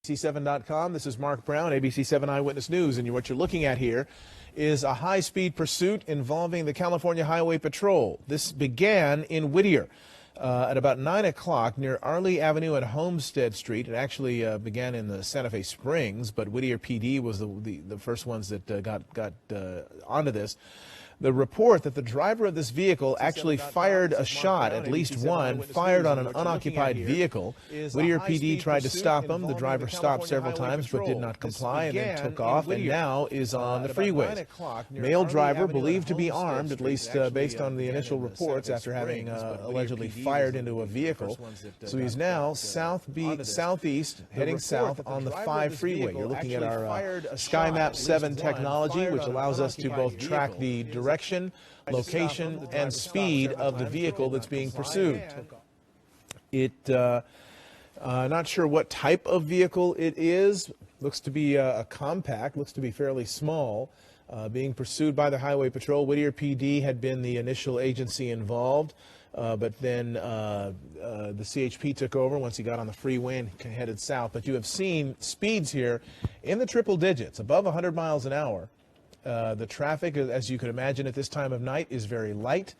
ABC7.com. This is Mark Brown, ABC7 Eyewitness News, and what you're looking at here is a high-speed pursuit involving the California Highway Patrol. This began in Whittier at about 9 o'clock near Arley Avenue and Homestead Street. It actually began in the Santa Fe Springs, but Whittier PD was the first ones that got onto this. The report that the driver of this vehicle actually fired a shot, at least one, fired on an unoccupied vehicle. Whittier PD tried to stop him. The driver stopped several times but did not comply and then took off and now is on the freeways. Male driver believed to be armed, at least based on the initial reports after having allegedly fired into a vehicle. So he's now southeast, heading south on the 5 freeway. You're looking at our SkyMap 7 technology, which allows us to both track the direction, location, and speed of the vehicle that's being pursued. Not sure what type of vehicle it is. Looks to be a compact, looks to be fairly small. Being pursued by the Highway Patrol. Whittier PD had been the initial agency involved, but then the CHP took over once he got on the freeway and headed south. But you have seen speeds here in the triple digits, above 100 miles an hour. The traffic, as you could imagine at this time of night, is very light,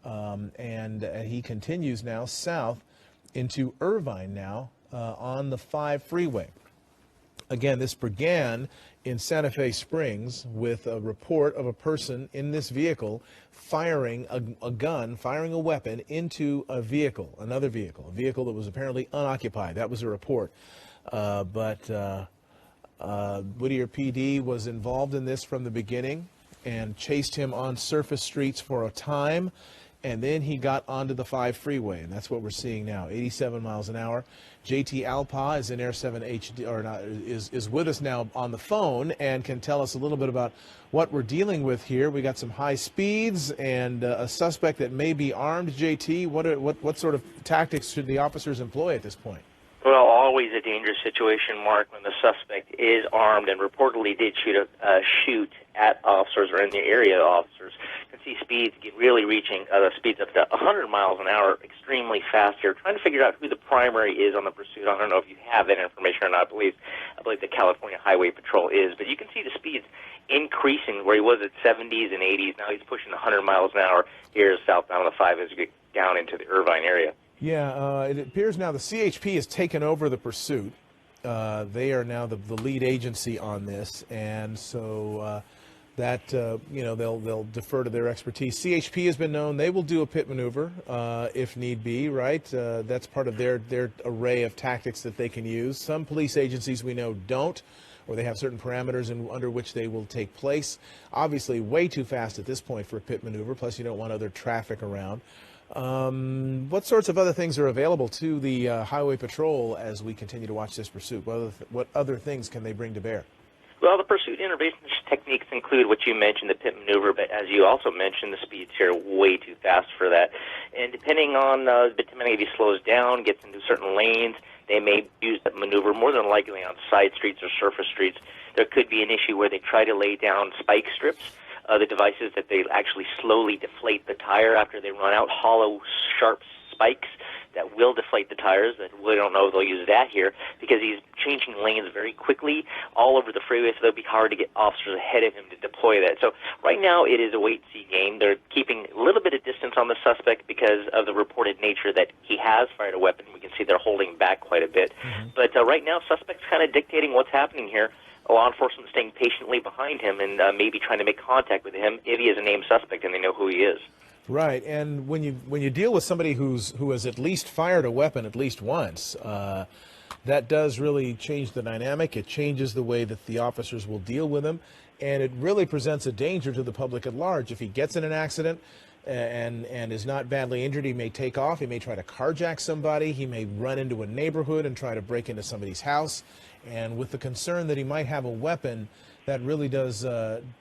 and he continues now south into Irvine now on the 5 freeway. Again, this began in Santa Fe Springs with a report of a person in this vehicle firing a gun, firing a weapon into a vehicle, another vehicle, a vehicle that was apparently unoccupied. That was a report. Whittier PD was involved in this from the beginning and chased him on surface streets for a time, and then he got onto the 5 freeway, and that's what we're seeing now, 87 miles an hour. JT Alpa is in Air 7 HD, or not, is with us now on the phone and can tell us a little bit about what we're dealing with here. We got some high speeds and a suspect that may be armed. JT, what sort of tactics should the officers employ at this point? Well, always a dangerous situation, Mark, when the suspect is armed and reportedly did shoot at officers or in the area of officers. You can see speeds really reaching speeds up to 100 miles an hour, extremely fast here. Trying to figure out who the primary is on the pursuit. I don't know if you have that information or not. I believe the California Highway Patrol is. But you can see the speeds increasing where he was at 70s and 80s. Now he's pushing 100 miles an hour here southbound on the 5 as you get down into the Irvine area. Yeah, it appears now the CHP has taken over the pursuit. They are now the lead agency on this, and so they'll defer to their expertise. CHP has been known; they will do a pit maneuver if need be. Right, that's part of their array of tactics that they can use. Some police agencies we know don't, or they have certain parameters under which they will take place. Obviously, way too fast at this point for a pit maneuver. Plus, you don't want other traffic around. What sorts of other things are available to the Highway Patrol as we continue to watch this pursuit? What other things can they bring to bear? Well, the pursuit intervention techniques include what you mentioned, the pit maneuver, but as you also mentioned, the speeds here are way too fast for that. And depending if he slows down, gets into certain lanes, they may use that maneuver more than likely on side streets or surface streets. There could be an issue where they try to lay down spike strips. The devices that they actually slowly deflate the tire after they run out, hollow, sharp spikes that will deflate the tires. That we don't know if they'll use that here because he's changing lanes very quickly all over the freeway, so it'll be hard to get officers ahead of him to deploy that. So right now it is a wait-and-see game. They're keeping a little bit of distance on the suspect because of the reported nature that he has fired a weapon. We can see they're holding back quite a bit. Mm-hmm. But right now, suspect's kind of dictating what's happening here. Law enforcement staying patiently behind him and maybe trying to make contact with him if he is a named suspect and they know who he is. Right, and when you deal with somebody who has at least fired a weapon at least once, that does really change the dynamic. It changes the way that the officers will deal with him, and it really presents a danger to the public at large. If he gets in an accident and is not badly injured, he may take off. He may try to carjack somebody. He may run into a neighborhood and try to break into somebody's house. And with the concern that he might have a weapon, that really does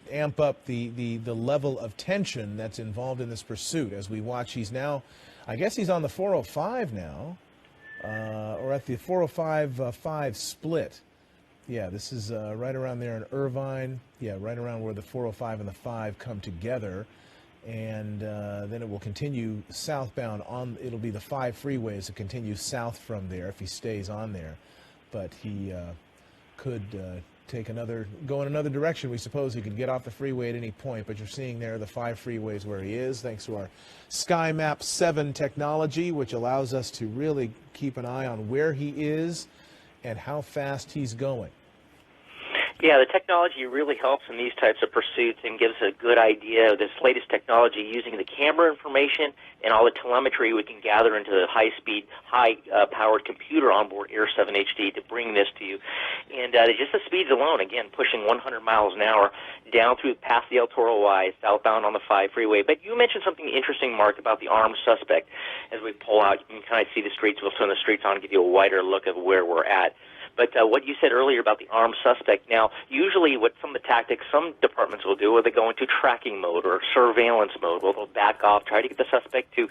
amp up the level of tension that's involved in this pursuit. As we watch, he's now, I guess he's on the 405 now, or at the 405-5 split. Yeah, this is right around there in Irvine. Yeah, right around where the 405 and the 5 come together. And then it will continue southbound on, it'll be the 5 freeway as it continues south from there if he stays on there. but he could go in another direction. We suppose he could get off the freeway at any point, but you're seeing there the 5 freeways where he is, thanks to our Sky Map 7 technology, which allows us to really keep an eye on where he is and how fast he's going. Yeah, the technology really helps in these types of pursuits and gives a good idea of this latest technology using the camera information and all the telemetry we can gather into the high-speed, high-powered computer onboard Air 7 HD to bring this to you. And just the speeds alone, again, pushing 100 miles an hour down through past the El Toro Y, southbound on the 5 freeway. But you mentioned something interesting, Mark, about the armed suspect. As we pull out, you can kind of see the streets. We'll turn the streets on and give you a wider look of where we're at. But what you said earlier about the armed suspect, now, usually what some of the tactics some departments will do is they go into tracking mode or surveillance mode. Well, they'll back off, try to get the suspect to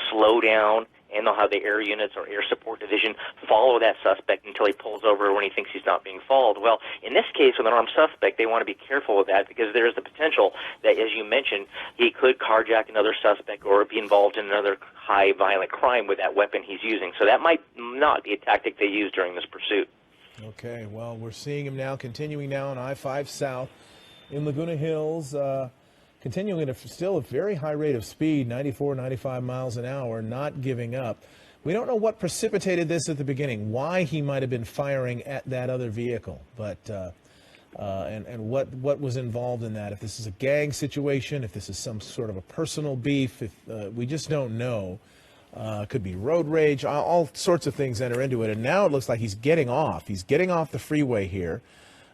slow down, and they'll have the air units or air support division follow that suspect until he pulls over when he thinks he's not being followed. Well, in this case, with an armed suspect, they want to be careful with that because there is the potential that, as you mentioned, he could carjack another suspect or be involved in another high violent crime with that weapon he's using. So that might not be a tactic they use during this pursuit. Okay, well, we're seeing him now, continuing now on I-5 South in Laguna Hills, continuing at still a very high rate of speed, 94, 95 miles an hour, not giving up. We don't know what precipitated this at the beginning, why he might have been firing at that other vehicle, but and what was involved in that. If this is a gang situation, if this is some sort of a personal beef, if we just don't know. Could be road rage, all sorts of things enter into it. And now it looks like he's getting off. He's getting off the freeway here,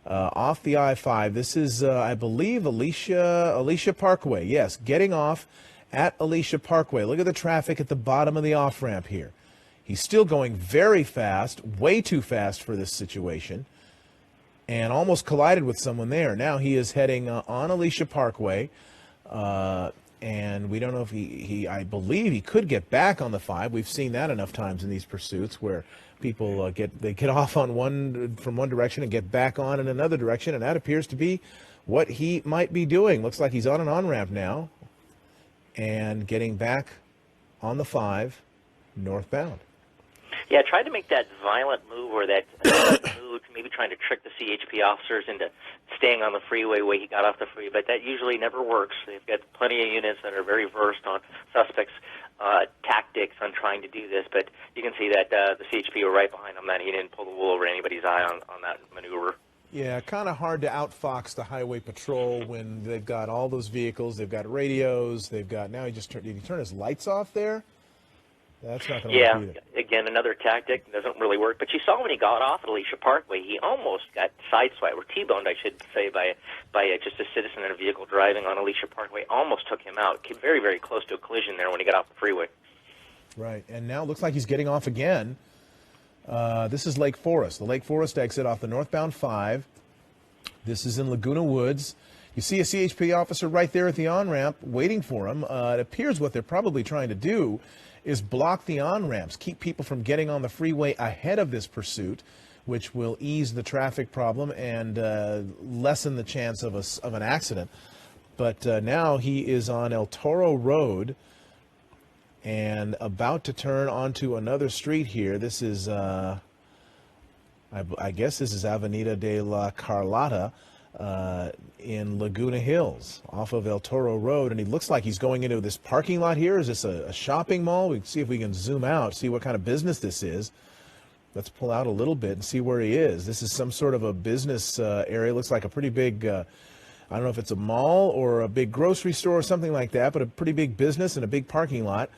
off the I-5. This is, I believe, Alicia Parkway. Yes, getting off at Alicia Parkway. Look at the traffic at the bottom of the off-ramp here. He's still going very fast, way too fast for this situation, and almost collided with someone there. Now he is heading on Alicia Parkway. And we don't know if I believe he could get back on the 5. We've seen that enough times in these pursuits where people get off on from one direction and get back on in another direction, and that appears to be what he might be doing. Looks like he's on an on-ramp now and getting back on the 5 northbound. Yeah, tried to make that violent move or that move, maybe trying to trick the CHP officers into staying on the freeway where he got off the freeway, but that usually never works. They've got plenty of units that are very versed on suspects' tactics on trying to do this, but you can see that the CHP were right behind him, that he didn't pull the wool over anybody's eye on that maneuver. Yeah, kind of hard to outfox the highway patrol when they've got all those vehicles, they've got radios, they've got, now did he turn his lights off there? That's not going to work either. Yeah, again, another tactic doesn't really work. But you saw when he got off at Alicia Parkway, he almost got sideswiped, or T-boned, I should say, by just a citizen in a vehicle driving on Alicia Parkway. Almost took him out. Came very, very close to a collision there when he got off the freeway. Right, and now it looks like he's getting off again. This is Lake Forest, the Lake Forest exit off the northbound 5. This is in Laguna Woods. You see a CHP officer right there at the on-ramp waiting for him. It appears what they're probably trying to do is block the on-ramps, keep people from getting on the freeway ahead of this pursuit, which will ease the traffic problem and lessen the chance of an accident. But now he is on El Toro Road and about to turn onto another street here. This is, I guess this is Avenida de la Carlota in Laguna Hills off of El Toro Road, and he looks like he's going into this parking lot here. Is this a shopping mall? We can see if we can zoom out, see what kind of business this is. Let's pull out a little bit and see where he is. This is some sort of a business area. Looks like a pretty big, I don't know if it's a mall or a big grocery store or something like that, but a pretty big business and a big parking lot.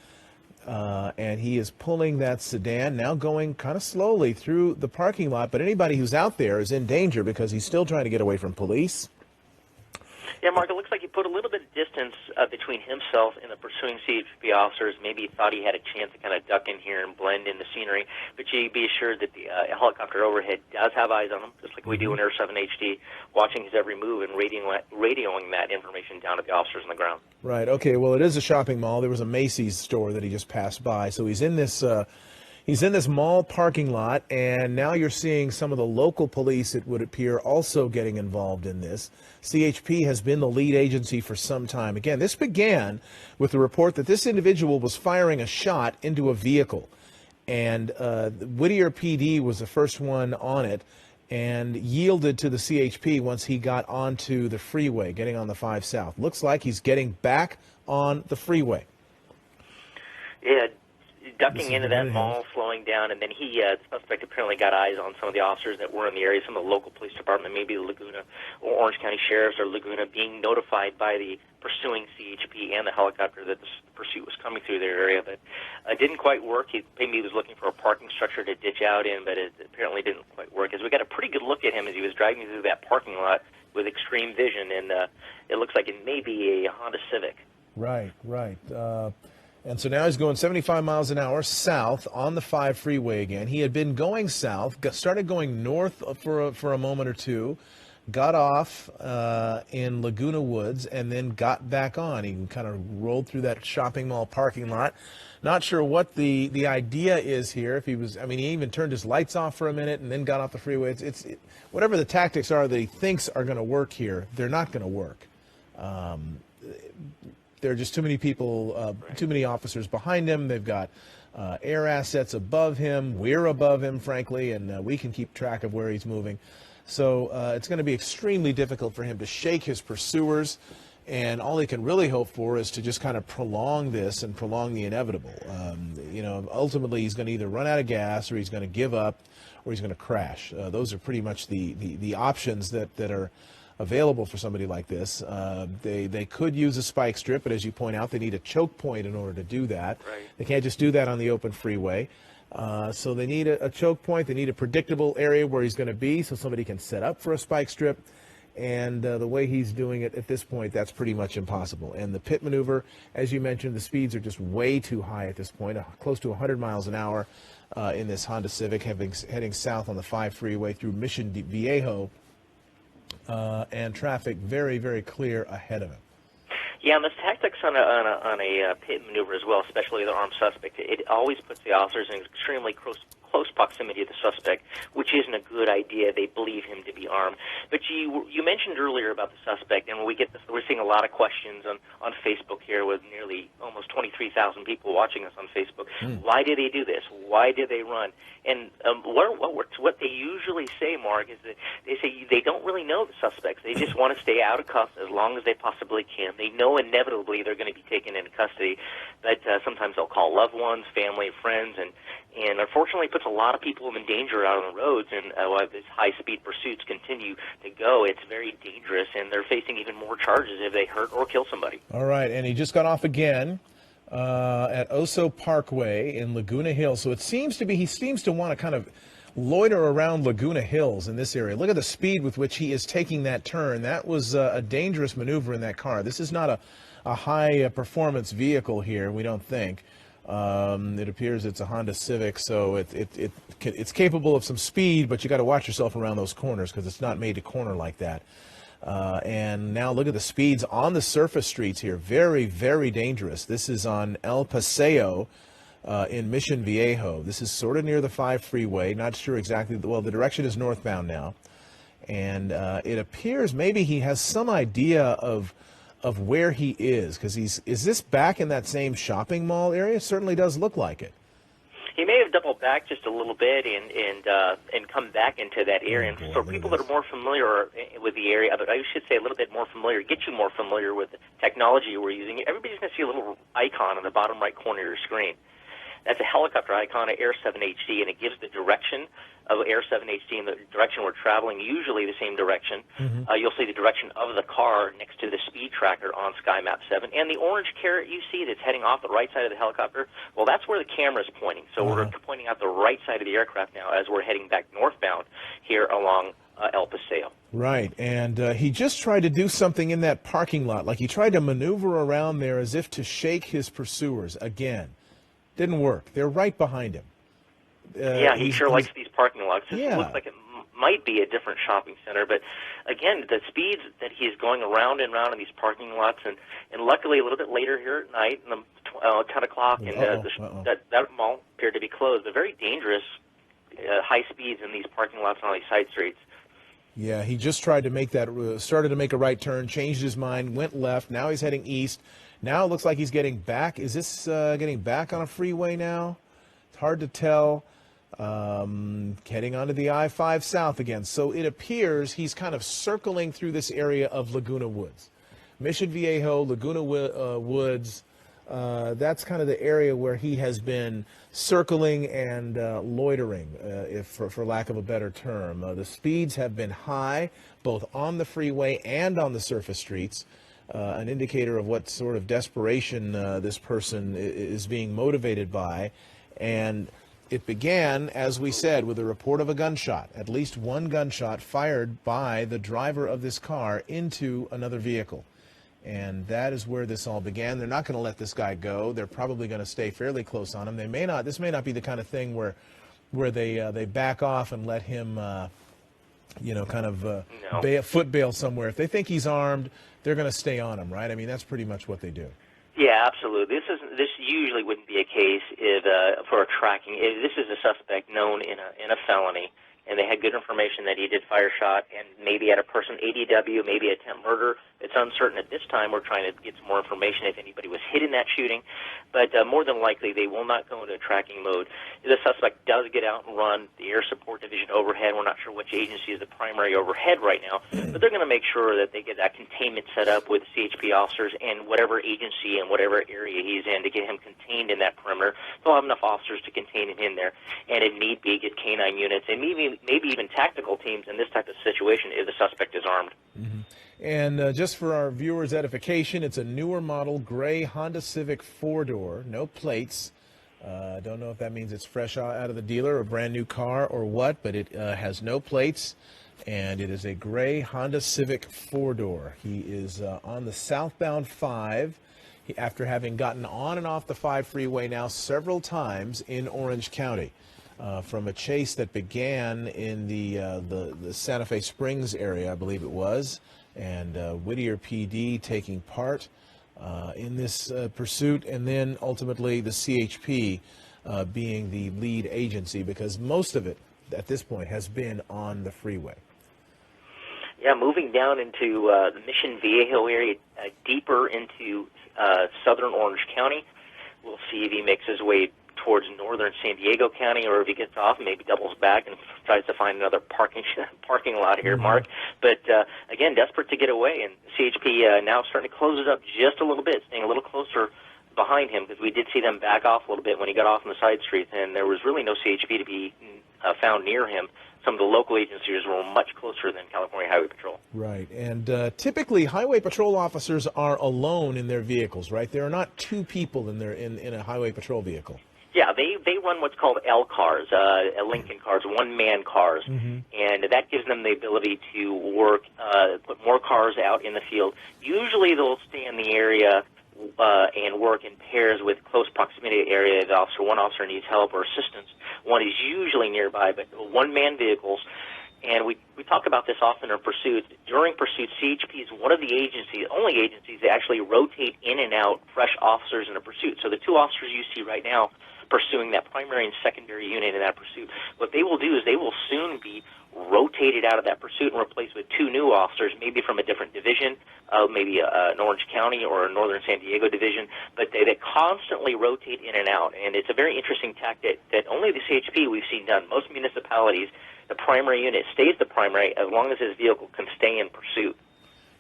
And he is pulling that sedan, now going kind of slowly through the parking lot. But anybody who's out there is in danger because he's still trying to get away from police. Yeah, Mark, it looks like he put a little bit of distance between himself and the pursuing CHP officers. Maybe he thought he had a chance to kind of duck in here and blend in the scenery. But you be assured that the helicopter overhead does have eyes on him, just like we do in Air 7 HD, watching his every move and radioing that information down to the officers on the ground. Right. Okay. Well, it is a shopping mall. There was a Macy's store that he just passed by. So he's in this mall parking lot, and now you're seeing some of the local police, it would appear, also getting involved in this. CHP has been the lead agency for some time. Again, this began with the report that this individual was firing a shot into a vehicle, And Whittier PD was the first one on it and yielded to the CHP once he got onto the freeway, getting on the 5 South. Looks like he's getting back on the freeway. Yeah, ducking into that mall, slowing down, and then the suspect apparently got eyes on some of the officers that were in the area, some of the local police department, maybe the Laguna or Orange County Sheriffs or Laguna, being notified by the pursuing CHP and the helicopter that the pursuit was coming through their area. But it didn't quite work. Maybe he was looking for a parking structure to ditch out in, but it apparently didn't quite work. As we got a pretty good look at him as he was driving through that parking lot with extreme vision, and it looks like it may be a Honda Civic. Right. And so now he's going 75 miles an hour south on the 5 freeway again. He had been going south, started going north for a moment or two, got off in Laguna Woods, and then got back on. He kind of rolled through that shopping mall parking lot. Not sure what the idea is here. If he was, I mean, he even turned his lights off for a minute and then got off the freeway. Whatever the tactics are that he thinks are going to work here, they're not going to work. There are just too many people, too many officers behind him. They've got air assets above him. We're above him, frankly, and we can keep track of where he's moving. So it's going to be extremely difficult for him to shake his pursuers, and all he can really hope for is to just kind of prolong this and prolong the inevitable. Ultimately, he's going to either run out of gas, or he's going to give up, or he's going to crash. Those are pretty much the options that are available for somebody like this. They could use a spike strip, but as you point out, they need a choke point in order to do that. Right. They can't just do that on the open freeway. So they need a choke point. They need a predictable area where he's going to be so somebody can set up for a spike strip. And the way he's doing it at this point, that's pretty much impossible. And the pit maneuver, as you mentioned, the speeds are just way too high at this point, close to 100 miles an hour in this Honda Civic, heading south on the 5 freeway through Mission Viejo. And traffic very, very clear ahead of him. Yeah, and the tactics on a pit maneuver as well, especially the armed suspect, it always puts the officers in extremely close proximity of the suspect, which isn't a good idea. They believe him to be armed. But you mentioned earlier about the suspect, and we're seeing a lot of questions on Facebook here with nearly almost 23,000 people watching us on Facebook. Why did they do this? Why did they run? And what they usually say, Mark, is that they say they don't really know the suspects. They just want to stay out of cuffs as long as they possibly can. They know inevitably they're going to be taken into custody, but sometimes they'll call loved ones, family, friends, and unfortunately puts a lot of people in danger out on the roads. And while these high-speed pursuits continue to go, it's very dangerous, and they're facing even more charges if they hurt or kill somebody. All right, and he just got off again at Oso Parkway in Laguna Hills. So he seems to want to kind of loiter around Laguna Hills in this area. Look at the speed with which he is taking that turn. That was a dangerous maneuver in that car. This is not a high-performance vehicle here, we don't think. It appears it's a Honda Civic, so it's capable of some speed, but you got to watch yourself around those corners because it's not made to corner like that. And now look at the speeds on the surface streets here. Very, very dangerous. This is on El Paseo in Mission Viejo. This is sort of near the 5 freeway. Not sure exactly. Well, the direction is northbound now. And it appears maybe he has some idea of where he is, because is this back in that same shopping mall area? Certainly does look like it. He may have doubled back just a little bit and come back into that area. And for people that are more familiar with the area, I should say a little bit more familiar, get you more familiar with the technology we're using. Everybody's going to see a little icon in the bottom right corner of your screen. That's a helicopter icon of Air 7 HD, and it gives the direction of Air 7 HD and the direction we're traveling, usually the same direction. You'll see the direction of the car next to the speed tracker on SkyMap 7. And the orange caret you see that's heading off the right side of the helicopter, well, that's where the camera's pointing. So we're pointing out the right side of the aircraft now as we're heading back northbound here along El Paseo. Right, and he just tried to do something in that parking lot, like he tried to maneuver around there as if to shake his pursuers again. Didn't work. They're right behind him. Yeah, he sure likes these parking lots. This looks like it might be a different shopping center, but again, the speeds that he's going around and around in these parking lots, and luckily a little bit later here at night, 10 o'clock, and that mall appeared to be closed, but very dangerous high speeds in these parking lots on these side streets. Yeah, he just tried to make that, started to make a right turn, changed his mind, went left. Now he's heading east. Now it looks like he's getting back. Is this getting back on a freeway now? hard to tell. Heading onto the I-5 south again. So it appears he's kind of circling through this area of Laguna Woods. Mission Viejo, Laguna Woods, that's kind of the area where he has been circling and loitering, if for lack of a better term. The speeds have been high, both on the freeway and on the surface streets, an indicator of what sort of desperation this person is being motivated by. And it began, as we said, with a report of a gunshot, at least one gunshot fired by the driver of this car into another vehicle. And that is where this all began. They're not going to let this guy go. They're probably going to stay fairly close on him. They may not. This may not be the kind of thing where they back off and let him, kind of foot bail somewhere. If they think he's armed, they're going to stay on him, right? I mean, that's pretty much what they do. Yeah, absolutely. This usually wouldn't be a case if for a tracking. If this is a suspect known in a felony, and they had good information that he did fire shot and maybe had a person ADW, maybe attempt murder. It's uncertain at this time. We're trying to get some more information if anybody was hit in that shooting. But more than likely, they will not go into a tracking mode. The suspect does get out and run the Air Support Division overhead. We're not sure which agency is the primary overhead right now, but they're going to make sure that they get that containment set up with CHP officers and whatever agency and whatever area he's in to get him contained in that perimeter. They'll have enough officers to contain him in there, and if need be, get canine units and maybe even tactical teams in this type of situation if the suspect is armed. Mm-hmm. And just for our viewers' edification, it's a newer model gray Honda Civic four-door, no plates. Don't know if that means it's fresh out of the dealer, a brand new car or what, but it has no plates, and it is a gray Honda Civic four-door. He is on the southbound 5 after having gotten on and off the 5 freeway now several times in Orange County. From a chase that began in the Santa Fe Springs area, I believe it was, and Whittier PD taking part in this pursuit, and then ultimately the CHP being the lead agency, because most of it at this point has been on the freeway. Yeah, moving down into the Mission Viejo area, deeper into southern Orange County, we'll see if he makes his way towards northern San Diego County, or if he gets off, maybe doubles back and tries to find another parking lot here, Mark. But again, desperate to get away, and CHP now starting to close it up just a little bit, staying a little closer behind him, because we did see them back off a little bit when he got off on the side streets, and there was really no CHP to be found near him. Some of the local agencies were much closer than California Highway Patrol. Right, and typically Highway Patrol officers are alone in their vehicles, right? There are not two people in a Highway Patrol vehicle. Yeah, they run what's called L cars, Lincoln cars, one-man cars, and that gives them the ability to work, put more cars out in the field. Usually they'll stay in the area and work in pairs with close proximity area. One officer needs help or assistance. One is usually nearby, but one-man vehicles. And we talk about this often in pursuits. During pursuits, CHP is one of the only agencies that actually rotate in and out fresh officers in a pursuit. So the two officers you see right now pursuing that primary and secondary unit in that pursuit, what they will do is they will soon be rotated out of that pursuit and replaced with two new officers, maybe from a different division, maybe an Orange County or a Northern San Diego division, but they constantly rotate in and out. And it's a very interesting tactic that only the CHP we've seen done. Most municipalities, the primary unit stays the primary as long as his vehicle can stay in pursuit.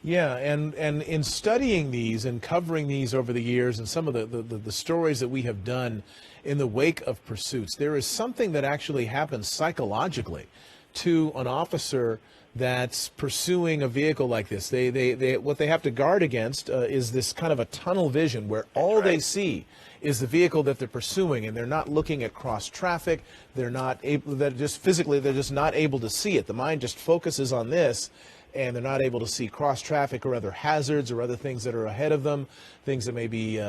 Yeah, and in studying these and covering these over the years and some of the stories that we have done in the wake of pursuits, there is something that actually happens psychologically to an officer that's pursuing a vehicle like this. They what they have to guard against is this kind of a tunnel vision where all they see is the vehicle that they're pursuing, and they're not looking at cross traffic. They're not able. They're just not able to see it. The mind just focuses on this, and they're not able to see cross traffic or other hazards or other things that are ahead of them, things that may be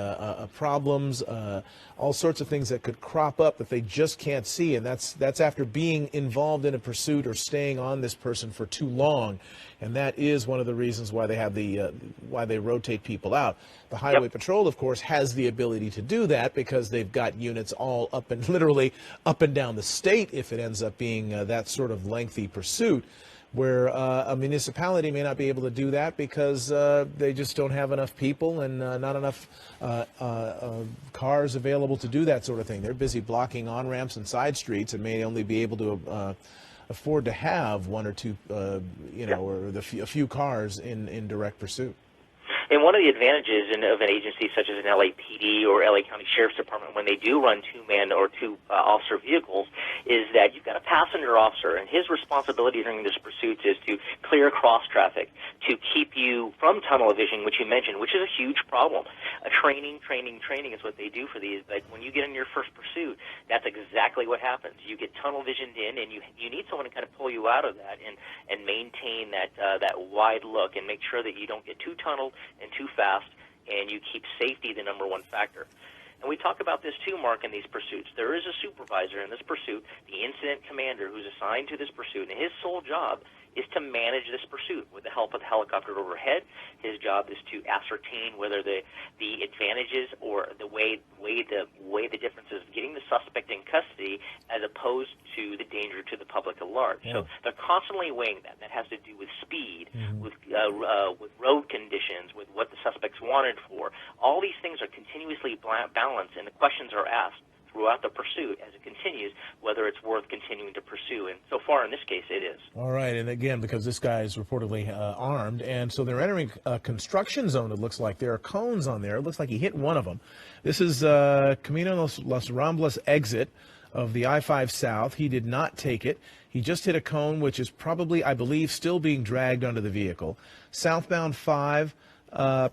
problems, all sorts of things that could crop up that they just can't see. And that's after being involved in a pursuit or staying on this person for too long. And that is one of the reasons why they have why they rotate people out. The Highway Patrol, of course, has the ability to do that because they've got units all literally up and down the state if it ends up being that sort of lengthy pursuit. where a municipality may not be able to do that because they just don't have enough people and not enough cars available to do that sort of thing. They're busy blocking on-ramps and side streets and may only be able to afford to have one or two, or a few cars in direct pursuit. And one of the advantages of an agency such as an LAPD or LA County Sheriff's Department when they do run two-man or two-officer vehicles is that you've got a passenger officer, and his responsibility during this pursuit is to clear cross traffic, to keep you from tunnel vision, which you mentioned, which is a huge problem. Training is what they do for these, but when you get in your first pursuit, that's exactly what happens. You get tunnel visioned in, and you need someone to kind of pull you out of that and maintain that wide look and make sure that you don't get too tunneled and too fast, and you keep safety the number one factor. And we talk about this too, Mark, in these pursuits. There is a supervisor in this pursuit, the incident commander, who's assigned to this pursuit, and his sole job is to manage this pursuit with the help of the helicopter overhead. His job is to ascertain whether the advantages or the way the difference is getting the suspect in custody as opposed to the danger to the public at large. Yeah. So they're constantly weighing that. That has to do with speed, with road conditions, with what the suspect's wanted for. All these things are continuously balanced, and the questions are asked throughout the pursuit as it continues, whether it's worth continuing to pursue. And so far, in this case, it is. All right, and again, because this guy is reportedly armed, and so they're entering a construction zone, it looks like. There are cones on there. It looks like he hit one of them. This is Camino Las Ramblas exit of the I-5 South. He did not take it. He just hit a cone, which is probably, I believe, still being dragged under the vehicle. Southbound 5,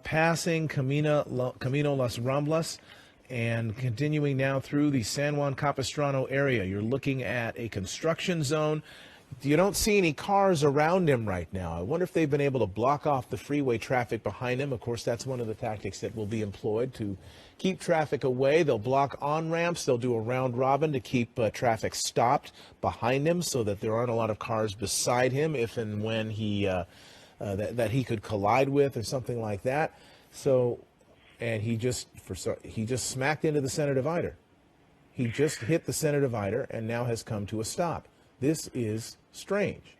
passing Camino Las Ramblas, and continuing now through the San Juan Capistrano area. You're looking at a construction zone. You don't see any cars around him right now. I wonder if they've been able to block off the freeway traffic behind him. Of course, that's one of the tactics that will be employed to keep traffic away. They'll block on-ramps. They'll do a round robin to keep traffic stopped behind him so that there aren't a lot of cars beside him if and when he that he could collide with or something like that. So, and he just smacked into the center divider. He just hit the center divider and now has come to a stop. This is strange.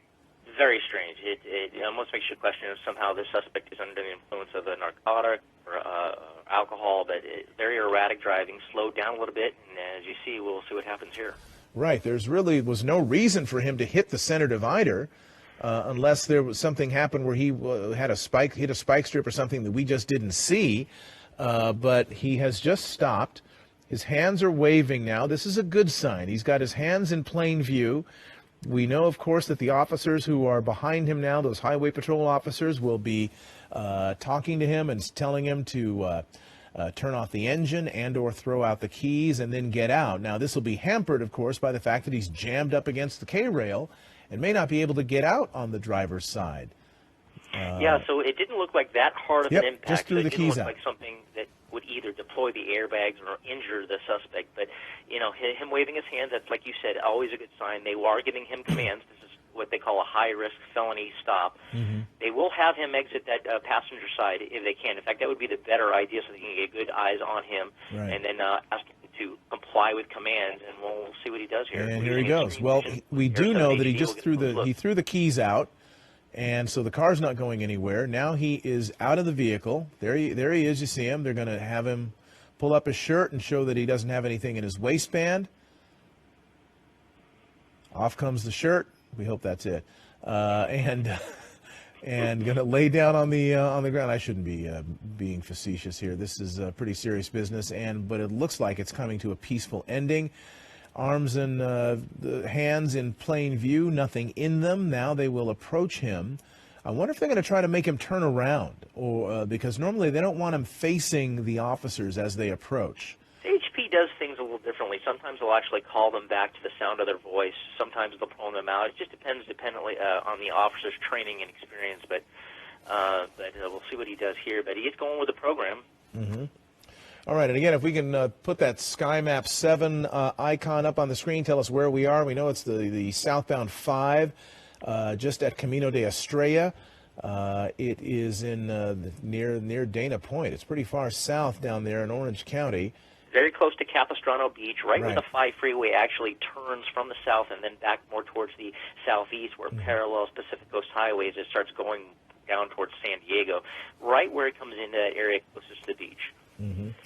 Very strange. It almost makes you question if somehow this suspect is under the influence of a narcotic or alcohol, but very erratic driving, slowed down a little bit, and as you see, we'll see what happens here. Right. There's really was no reason for him to hit the center divider unless there was something happened where he hit a spike strip or something that we just didn't see. But he has just stopped. His hands are waving now. This is a good sign. He's got his hands in plain view. We know, of course, that the officers who are behind him now, those highway patrol officers, will be talking to him and telling him to turn off the engine and or throw out the keys and then get out. Now, this will be hampered, of course, by the fact that he's jammed up against the K-rail and may not be able to get out on the driver's side. Yeah, so it didn't look like that hard of an impact. Just threw the keys look out. like something that would either deploy the airbags or injure the suspect. But, him waving his hands, that's, like you said, always a good sign. They are giving him commands. This is what they call a high-risk felony stop. Mm-hmm. They will have him exit that passenger side if they can. In fact, that would be the better idea so they can get good eyes on him. Right. And then ask him to comply with commands, and we'll see what he does here. And here he goes. Well, we do know that he just threw the keys out. And so the car's not going anywhere. Now he is out of the vehicle. There he is. You see him. They're going to have him pull up his shirt and show that he doesn't have anything in his waistband. Off comes the shirt. We hope that's it. And going to lay down on the ground. I shouldn't be being facetious here. This is pretty serious business. But it looks like it's coming to a peaceful ending. Arms and the hands in plain view, nothing in them. Now they will approach him. I wonder if they're going to try to make him turn around, or because normally they don't want him facing the officers as they approach. HP does things a little differently. Sometimes they'll actually call them back to the sound of their voice. Sometimes they'll pull them out. It just depends on the officer's training and experience. But we'll see what he does here. But he is going with the program. Mm-hmm. All right, and again, if we can put that SkyMap 7 icon up on the screen, tell us where we are. We know it's the southbound 5, just at Camino de Estrella. It is in near Dana Point. It's pretty far south down there in Orange County. very close to Capistrano Beach, right where Right. the 5 freeway actually turns from the south and then back more towards the southeast, where it parallels Pacific Coast Highway as it starts going down towards San Diego, right where it comes into that area closest to the beach.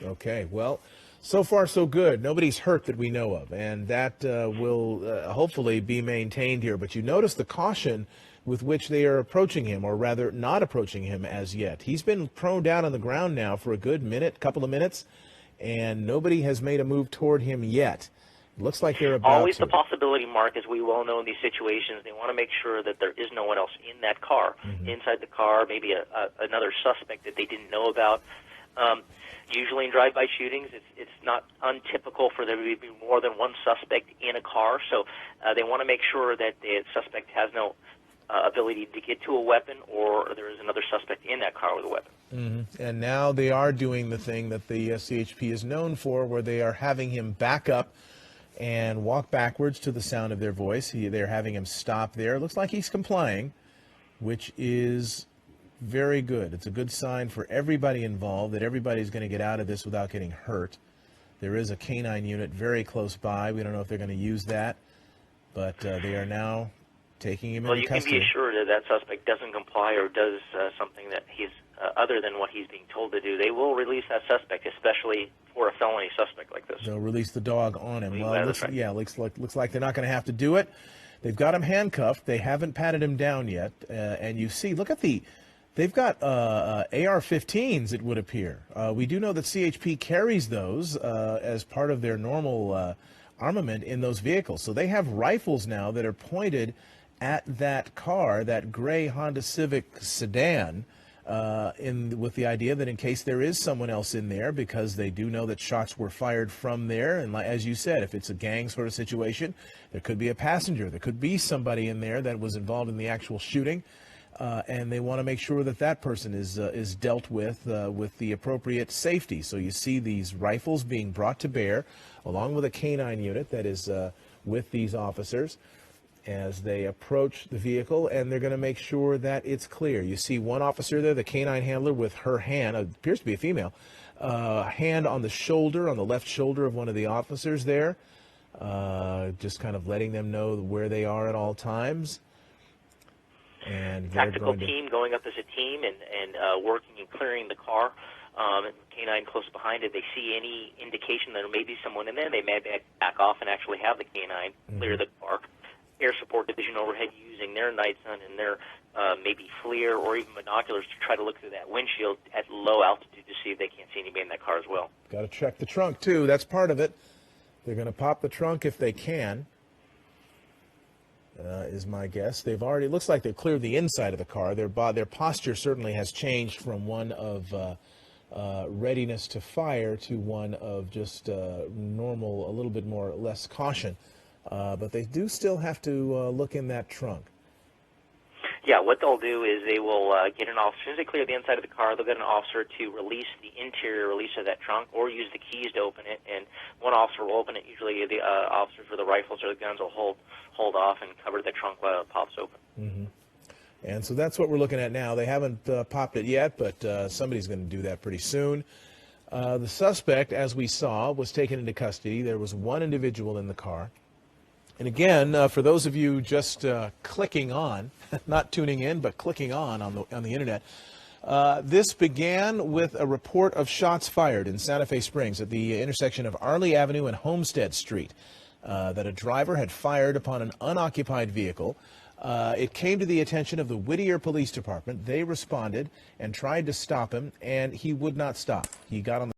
Okay, well, so far so good. Nobody's hurt that we know of, and that will hopefully be maintained here. But you notice the caution with which they are approaching him, or rather not approaching him as yet. He's been prone down on the ground now for a good couple of minutes, and nobody has made a move toward him yet. It looks like they're about Always to. the possibility, Mark, as we well know in these situations, they want to make sure that there is no one else in that car. Inside the car, maybe another suspect that they didn't know about. Usually in drive-by shootings, it's not untypical for there to be more than one suspect in a car, so they want to make sure that the suspect has no ability to get to a weapon, or there is another suspect in that car with a weapon. And now they are doing the thing that the CHP is known for, where they are having him back up and walk backwards to the sound of their voice. They're having him stop there. It looks like he's complying, which is very good. It's a good sign for everybody involved that everybody's going to get out of this without getting hurt. There is a canine unit very close by. We don't know if they're going to use that, but they are now taking him into custody. Well, you can be assured that that suspect doesn't comply or does something that he's other than what he's being told to do. They will release that suspect, especially for a felony suspect like this. They'll release the dog on him. Well, That's right. looks like they're not going to have to do it. They've got him handcuffed. They haven't patted him down yet. And you see, look at they've got AR-15s, it would appear. We do know that CHP carries those as part of their normal armament in those vehicles. So they have rifles now that are pointed at that car, that gray Honda Civic sedan, with the idea that in case there is someone else in there, because they do know that shots were fired from there, and as you said, if it's a gang sort of situation, there could be a passenger, there could be somebody in there that was involved in the actual shooting, and they want to make sure that that person is dealt with the appropriate safety. So you see these rifles being brought to bear, along with a canine unit that is with these officers, as they approach the vehicle, and they're going to make sure that it's clear. You see one officer there, the canine handler, with her hand, appears to be a female, hand on the shoulder, on the left shoulder of one of the officers there, just kind of letting them know where they are at all times. And Tactical team going up as a team and working and clearing the car. And canine close behind it. They see any indication that there may be someone in there, they may back off and actually have the canine clear the car. Air Support Division overhead using their night sun and their maybe FLIR or even binoculars to try to look through that windshield at low altitude to see if they can't see anybody in that car as well. Got to check the trunk, too. That's part of it. They're going to pop the trunk if they can, is my guess. They've already, looks like they've cleared the inside of the car. Their posture certainly has changed from one of readiness to fire to one of just normal, a little bit more less caution. But they do still have to look in that trunk. Yeah, what they'll do is they will get an officer. As soon as they clear the inside of the car, they'll get an officer to release the interior release of that trunk or use the keys to open it. And one officer will open it. Usually the officers with the rifles or the guns will hold off and cover the trunk while it pops open. And so that's what we're looking at now. They haven't popped it yet, but somebody's going to do that pretty soon. The suspect, as we saw, was taken into custody. There was one individual in the car. And again, for those of you just clicking on, not tuning in, but clicking on the internet, this began with a report of shots fired in Santa Fe Springs at the intersection of Arley Avenue and Homestead Street, that a driver had fired upon an unoccupied vehicle. It came to the attention of the Whittier Police Department. They responded and tried to stop him, and he would not stop. He got on the